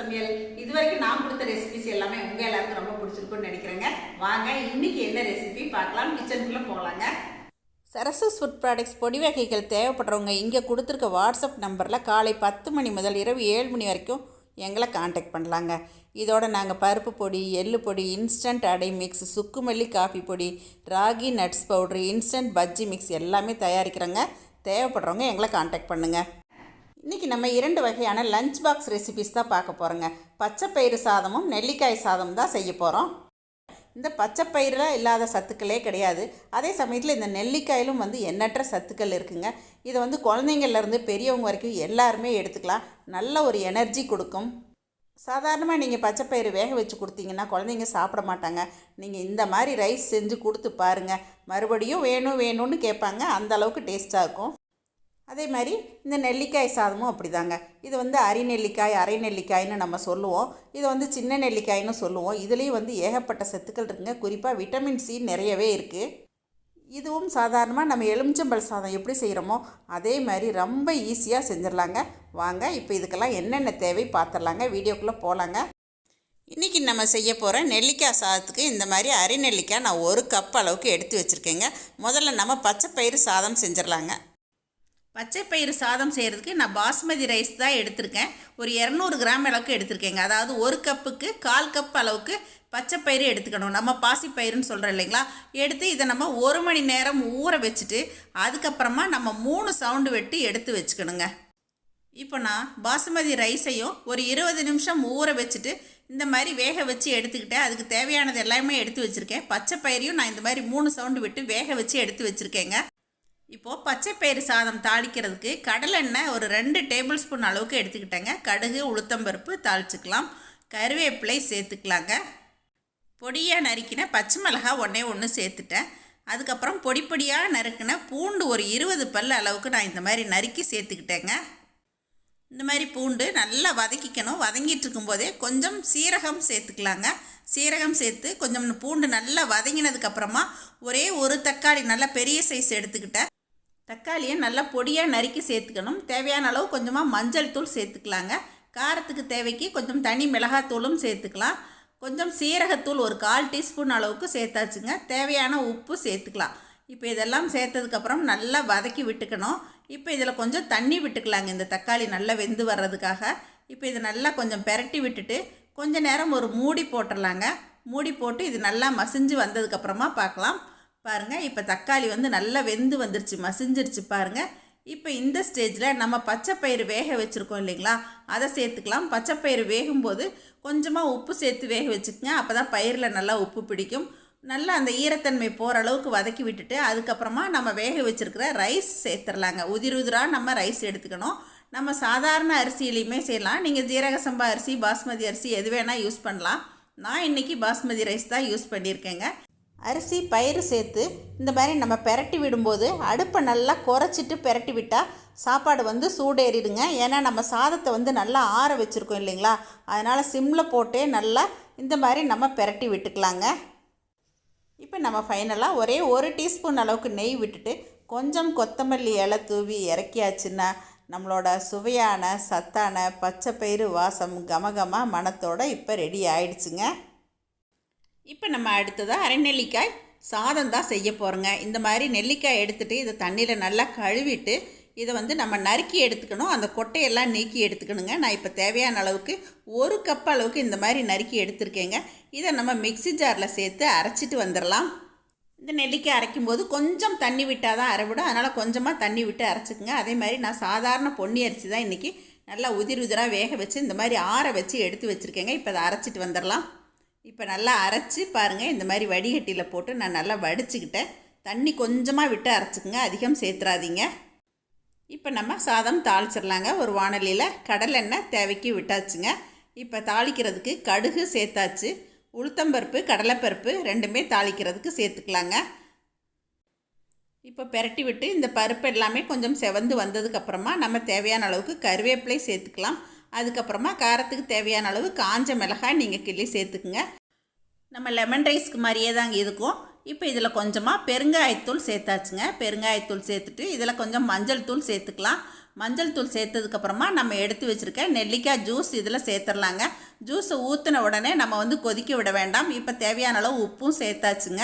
சமையல். இதுவரைக்கும் நான் கொடுத்த ரெசிபிஸ் எல்லாமே உங்க எல்லாருக்கும் ரொம்ப பிடிச்சிருக்கும்னு நினைக்கிறேங்க. வாங்க இன்னைக்கு என்ன ரெசிபி பார்க்கலாம். கிச்சனுக்குள்ள போகலாங்க. சரசஸ் ஃபுட் ப்ராடக்ட்ஸ் பொடி வகைகள் தேவைப்படுறவங்க இங்கே கொடுத்துருக்க வாட்ஸ்அப் நம்பரில் காலை 10 மணி முதல் இரவு 7 மணி வரைக்கும் எங்களை காண்டாக்ட் பண்ணலாங்க. இதோட நாங்கள் பருப்பு பொடி, எள்ளு பொடி, இன்ஸ்டன்ட் அடை மிக்ஸ், சுக்குமல்லி காஃபி பொடி, ragi nuts powder, instant bajji mix எல்லாமே தயாரிக்கிறோங்க. தேவைப்படுறவங்க எங்களை காண்டாக்ட் பண்ணுங்கள். இன்றைக்கி நம்ம 2 வகையான லஞ்ச் பாக்ஸ் ரெசிபிஸ் தான் பார்க்க போகிறோங்க. பச்சைப்பயிறு சாதமும் நெல்லிக்காய் சாதம் தான் செய்ய போகிறோம். இந்த பச்சைப்பயிரில் இல்லாத சத்துக்களே கிடையாது. அதே சமயத்தில் இந்த நெல்லிக்காயிலும் எண்ணற்ற சத்துக்கள் இருக்குங்க. இதை குழந்தைங்கள்லேருந்து பெரியவங்க வரைக்கும் எல்லாருமே எடுத்துக்கலாம். நல்ல ஒரு எனர்ஜி கொடுக்கும். சாதாரணமாக நீங்கள் பச்சைப்பயிறு வேக வச்சு கொடுத்தீங்கன்னா குழந்தைங்க சாப்பிட மாட்டாங்க. நீங்கள் இந்த மாதிரி ரைஸ் செஞ்சு கொடுத்து பாருங்கள், மறுபடியும் வேணும்னு கேட்பாங்க. அந்த அளவுக்கு டேஸ்ட்டாக இருக்கும். அதே மாதிரி இந்த நெல்லிக்காய் சாதமும் அப்படிதாங்க. இது அரி நெல்லிக்காய், அரை நெல்லிக்காய்னு நம்ம சொல்லுவோம். இது சின்ன நெல்லிக்காய்னு சொல்லுவோம். இதுலேயும் ஏகப்பட்ட சத்துக்கள் இருக்குங்க. குறிப்பாக விட்டமின் சி நிறையவே இருக்குது. இதுவும் சாதாரணமாக நம்ம எலுமிச்சம்பழ சாதம் எப்படி செய்கிறோமோ அதே மாதிரி ரொம்ப ஈஸியாக செஞ்சிடலாங்க. வாங்க இப்போ இதுக்கெல்லாம் என்னென்ன தேவை பார்த்துடலாங்க. வீடியோக்குள்ளே போகலாங்க. இன்றைக்கி நம்ம செய்ய போகிற நெல்லிக்காய் சாதத்துக்கு இந்த மாதிரி அரி நெல்லிக்காய் நான் 1 கப் அளவுக்கு எடுத்து வச்சுருக்கேங்க. முதல்ல நம்ம பச்சைப்பயிறு சாதம் செஞ்சிடலாங்க. பச்சைப்பயிறு சாதம் செய்கிறதுக்கு நான் பாஸ்மதி ரைஸ் தான் எடுத்திருக்கேன். ஒரு 200 கிராம் அளவுக்கு எடுத்திருக்கேங்க. அதாவது 1 கப்புக்கு 1/4 கப் அளவுக்கு பச்சைப்பயிறு எடுத்துக்கணும். நம்ம பாசிப்பயிறுன்னு சொல்கிறோம் இல்லைங்களா. எடுத்து இதை நம்ம 1 மணி நேரம் ஊற வச்சுட்டு அதுக்கப்புறமா நம்ம 3 சவுண்டு வெட்டி எடுத்து வச்சுக்கணுங்க. இப்போ நான் பாசுமதி ரைஸையும் ஒரு 20 நிமிஷம் ஊற வச்சுட்டு இந்த மாதிரி வேக வச்சு எடுத்துக்கிட்டேன். அதுக்கு தேவையானது எல்லாமே எடுத்து வச்சுருக்கேன். பச்சைப்பயிரையும் நான் இந்த மாதிரி 3 சவுண்டு விட்டு வேக வச்சு எடுத்து வச்சுருக்கேங்க. இப்போது பச்சைப்பயிறு சாதம் தாளிக்கிறதுக்கு கடலெண்ணெய் ஒரு 2 டேபிள் ஸ்பூன் அளவுக்கு எடுத்துக்கிட்டேங்க. கடுகு, உளுத்தம்பருப்பு தாளிச்சுக்கலாம். கருவேப்பிலை சேர்த்துக்கலாங்க. பொடியாக நறுக்கின பச்சை மிளகாய் 1 சேர்த்துட்டேன். அதுக்கப்புறம் பொடியாக நறுக்கின பூண்டு ஒரு 20 பல் அளவுக்கு நான் இந்த மாதிரி நறுக்கி சேர்த்துக்கிட்டேங்க. இந்த மாதிரி பூண்டு நல்லா வதக்கிக்கணும். வதங்கிட்டு இருக்கும்போதே கொஞ்சம் சீரகம் சேர்த்துக்கலாங்க. சீரகம் சேர்த்து கொஞ்சம் பூண்டு நல்லா வதங்கினதுக்கப்புறமா ஒரே ஒரு தக்காளி நல்லா பெரிய சைஸ் எடுத்துக்கிட்டேன். தக்காளியை நல்லா பொடியாக நறுக்கி சேர்த்துக்கணும். தேவையான அளவு கொஞ்சமாக மஞ்சள் தூள் சேர்த்துக்கலாங்க. காரத்துக்கு தேவைக்கு கொஞ்சம் தனி மிளகாத்தூளும் சேர்த்துக்கலாம். கொஞ்சம் சீரகத்தூள் ஒரு 1/4 டீஸ்பூன் அளவுக்கு சேர்த்தாச்சுங்க. தேவையான உப்பு சேர்த்துக்கலாம். இப்போ இதெல்லாம் சேர்த்ததுக்கப்புறம் நல்லா வதக்கி விட்டுக்கணும். இப்போ இதில் கொஞ்சம் தண்ணி விட்டுக்கலாங்க, இந்த தக்காளி நல்லா வெந்து வர்றதுக்காக. இப்போ இதை நல்லா கொஞ்சம் பெரட்டி விட்டுட்டு கொஞ்ச நேரம் ஒரு மூடி போட்டுடலாங்க. மூடி போட்டு இது நல்லா மசிஞ்சு வந்ததுக்கப்புறமா பார்க்கலாம். பாருங்கள், இப்போ தக்காளி நல்லா வெந்து வந்துருச்சு, மசிஞ்சிருச்சு பாருங்கள். இப்போ இந்த ஸ்டேஜில் நம்ம பச்சைப்பயிறு வேக வச்சுருக்கோம் இல்லைங்களா, அதை சேர்த்துக்கலாம். பச்சைப்பயிறு வேகும்போது கொஞ்சமாக உப்பு சேர்த்து வேக வச்சுக்கோங்க. அப்போ தான் பயிரில் நல்லா உப்பு பிடிக்கும். நல்லா அந்த ஈரத்தன்மை போகிற அளவுக்கு வதக்கி விட்டுட்டு அதுக்கப்புறமா நம்ம வேக வச்சுருக்கிற ரைஸ் சேர்த்துடலாங்க. உதிராக நம்ம ரைஸ் எடுத்துக்கணும். நம்ம சாதாரண அரிசியிலையுமே செய்யலாம். நீங்கள் ஜீரக சம்பா அரிசி, பாஸ்மதி அரிசி எது வேணால் யூஸ் பண்ணலாம். நான் இன்றைக்கி பாஸ்மதி ரைஸ் தான் யூஸ் பண்ணியிருக்கேங்க. அரிசி பயிறு சேர்த்து இந்த மாதிரி நம்ம பெரட்டி விடும்போது அடுப்பை நல்லா குறைச்சிட்டு பெரட்டி விட்டால் சாப்பாடு சூடேறிடுங்க. ஏன்னா நம்ம சாதத்தை நல்லா ஆற வச்சுருக்கோம் இல்லைங்களா, அதனால் சிம்மில் போட்டே நல்லா இந்த மாதிரி நம்ம பெரட்டி விட்டுக்கலாங்க. இப்போ நம்ம ஃபைனலாக ஒரே 1 டீஸ்பூன் அளவுக்கு நெய் விட்டுட்டு கொஞ்சம் கொத்தமல்லி இலை தூவி இறக்கியாச்சுன்னா நம்மளோட சுவையான சத்தான பச்சைப்பயிறு வாசம் கமகமாக மணத்தோடு இப்போ ரெடி ஆயிடுச்சுங்க. இப்போ நம்ம அடுத்ததாக அரை நெல்லிக்காய் சாதம் தான் செய்ய போகிறோங்க. இந்த மாதிரி நெல்லிக்காய் எடுத்துகிட்டு இதை தண்ணியில் நல்லா கழுவிட்டு இதை நம்ம நறுக்கி எடுத்துக்கணும். அந்த கொட்டையெல்லாம் நீக்கி எடுத்துக்கணுங்க. நான் இப்போ தேவையான அளவுக்கு 1 கப் அளவுக்கு இந்த மாதிரி நறுக்கி எடுத்துருக்கேங்க. இதை நம்ம மிக்ஸி ஜாரில் சேர்த்து அரைச்சிட்டு வந்துடலாம். இந்த நெல்லிக்காய் அரைக்கும்போது கொஞ்சம் தண்ணி விட்டால் தான் அரைவிடும். அதனால் கொஞ்சமாக தண்ணி விட்டு அரைச்சிக்குங்க. அதே மாதிரி நான் சாதாரண பொன்னி அரிசி தான் இன்றைக்கி நல்லா உதிராக வேக வச்சு இந்த மாதிரி ஆற வச்சு எடுத்து வச்சுருக்கேங்க. இப்போ அதை அரைச்சிட்டு வந்துடலாம். இப்போ நல்லா அரைச்சி பாருங்கள், இந்த மாதிரி வடிகட்டியில் போட்டு நான் நல்லா வடிச்சுக்கிட்டேன். தண்ணி கொஞ்சமாக விட்டு அரைச்சிக்குங்க, அதிகம் சேர்த்துறாதீங்க. இப்போ நம்ம சாதம் தாளிச்சிடலாங்க. ஒரு வாணலியில் கடலெண்ணெய் தேவைக்கு விட்டாச்சுங்க. இப்போ தாளிக்கிறதுக்கு கடுகு சேர்த்தாச்சு. உளுத்தம்பருப்பு, கடலைப்பருப்பு 2மே தாளிக்கிறதுக்கு சேர்த்துக்கலாங்க. இப்போ பெரட்டி விட்டு இந்த பருப்பு எல்லாமே கொஞ்சம் செவந்து வந்ததுக்கப்புறமா நம்ம தேவையான அளவுக்கு கருவேப்பிலை சேர்த்துக்கலாம். அதுக்கப்புறமா காரத்துக்கு தேவையான அளவு காஞ்ச மிளகாய் நீங்கள் கிள்ளி சேர்த்துக்குங்க. நம்ம லெமன் ரைஸ்க்கு மாதிரியே தாங்க இருக்கும். இப்போ இதில் கொஞ்சமாக பெருங்காயத்தூள் சேர்த்தாச்சுங்க. பெருங்காயத்தூள் சேர்த்துட்டு இதில் கொஞ்சம் மஞ்சள் தூள் சேர்த்துக்கலாம். மஞ்சள் தூள் சேர்த்ததுக்கப்புறமா நம்ம எடுத்து வச்சுருக்க நெல்லிக்காய் ஜூஸ் இதில் சேர்த்துடலாங்க. ஜூஸை ஊற்றின உடனே நம்ம கொதிக்க விட வேண்டாம். இப்போ தேவையான அளவு உப்பும் சேர்த்தாச்சுங்க.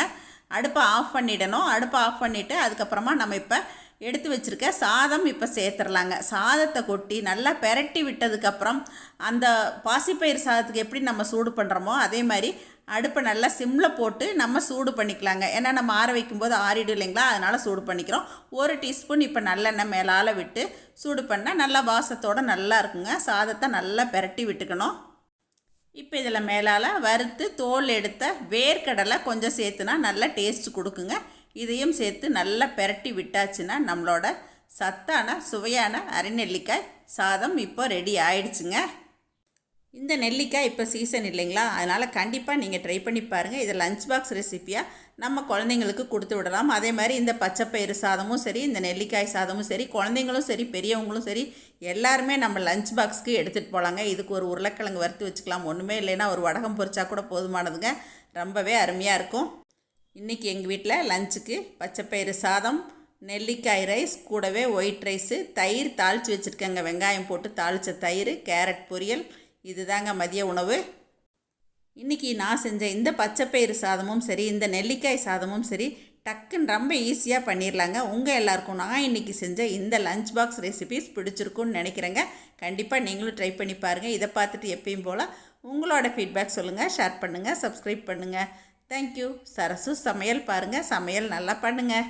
அடுப்பை ஆஃப் பண்ணிடணும். அடுப்பை ஆஃப் பண்ணிவிட்டு அதுக்கப்புறமா நம்ம இப்போ எடுத்து வச்சுருக்க சாதம் இப்போ சேர்த்துடலாங்க. சாதத்தை கொட்டி நல்லா பெரட்டி விட்டதுக்கப்புறம் அந்த பாசிப்பயிறு சாதத்துக்கு எப்படி நம்ம சூடு பண்ணுறோமோ அதே மாதிரி அடுப்பை நல்லா சிம்மில் போட்டு நம்ம சூடு பண்ணிக்கலாங்க. ஏன்னா நம்ம ஆற வைக்கும்போது ஆறிடும் இல்லைங்களா, அதனால் சூடு பண்ணிக்கிறோம். 1 டீஸ்பூன் இப்போ நல்லெண்ணெய் மேலால் விட்டு சூடு பண்ணால் நல்லா வாசத்தோடு நல்லா இருக்குங்க. சாதத்தை நல்லா பெரட்டி விட்டுக்கணும். இப்போ இதில் மேலால் வறுத்து தோல் எடுத்த வேர்க்கடலை கொஞ்சம் சேர்த்துனா நல்லா டேஸ்ட் கொடுக்குங்க. இதையும் சேர்த்து நல்லா பெரட்டி விட்டாச்சுன்னா நம்மளோட சத்தான சுவையான அரைநெல்லிக்காய் சாதம் இப்போ ரெடி ஆயிடுச்சுங்க. இந்த நெல்லிக்காய் இப்போ சீசன் இல்லைங்களா, அதனால் கண்டிப்பாக நீங்கள் ட்ரை பண்ணி பாருங்கள். இதை லஞ்ச் பாக்ஸ் ரெசிப்பியாக நம்ம குழந்தைங்களுக்கு கொடுத்து விடலாம். அதே மாதிரி இந்த பச்சைப்பயிறு சாதமும் சரி, இந்த நெல்லிக்காய் சாதமும் சரி, குழந்தைங்களும் சரி பெரியவங்களும் சரி எல்லாருமே நம்ம லஞ்ச் பாக்ஸ்க்கு எடுத்துகிட்டு போகலாங்க. இதுக்கு ஒரு உருளைக்கிழங்கு வறுத்து வச்சுக்கலாம். ஒன்றுமே இல்லைன்னா ஒரு வடகம் பொரிச்சா கூட போதுமானதுங்க. ரொம்பவே அருமையாக இருக்கும். இன்றைக்கி எங்கள் வீட்டில் லஞ்சுக்கு பச்சைப்பயிறு சாதம், நெல்லிக்காய் ரைஸ், கூடவே ஒயிட் ரைஸு, தயிர் தாளித்து வச்சுருக்கேங்க. வெங்காயம் போட்டு தாளித்த தயிர், கேரட் பொரியல், இதுதாங்க மதிய உணவு. இன்றைக்கி நான் செஞ்ச இந்த பச்சைப்பயிறு சாதமும் சரி, இந்த நெல்லிக்காய் சாதமும் சரி டக்குன்னு ரொம்ப ஈஸியாக பண்ணிடலாங்க. உங்கள் எல்லாருக்கும் நான் இன்றைக்கி செஞ்ச இந்த லஞ்ச் பாக்ஸ் ரெசிபிஸ் பிடிச்சிருக்குன்னு நினைக்கிறேங்க. கண்டிப்பாக நீங்களும் ட்ரை பண்ணி பாருங்கள். இதை பார்த்துட்டு எப்பயும் போல் உங்களோட ஃபீட்பேக் சொல்லுங்கள், ஷேர் பண்ணுங்கள், சப்ஸ்கிரைப் பண்ணுங்கள். தேங்க்யூ. சரசு சமையல் பாருங்கள், சமையல் நல்லா பண்ணுங்கள்.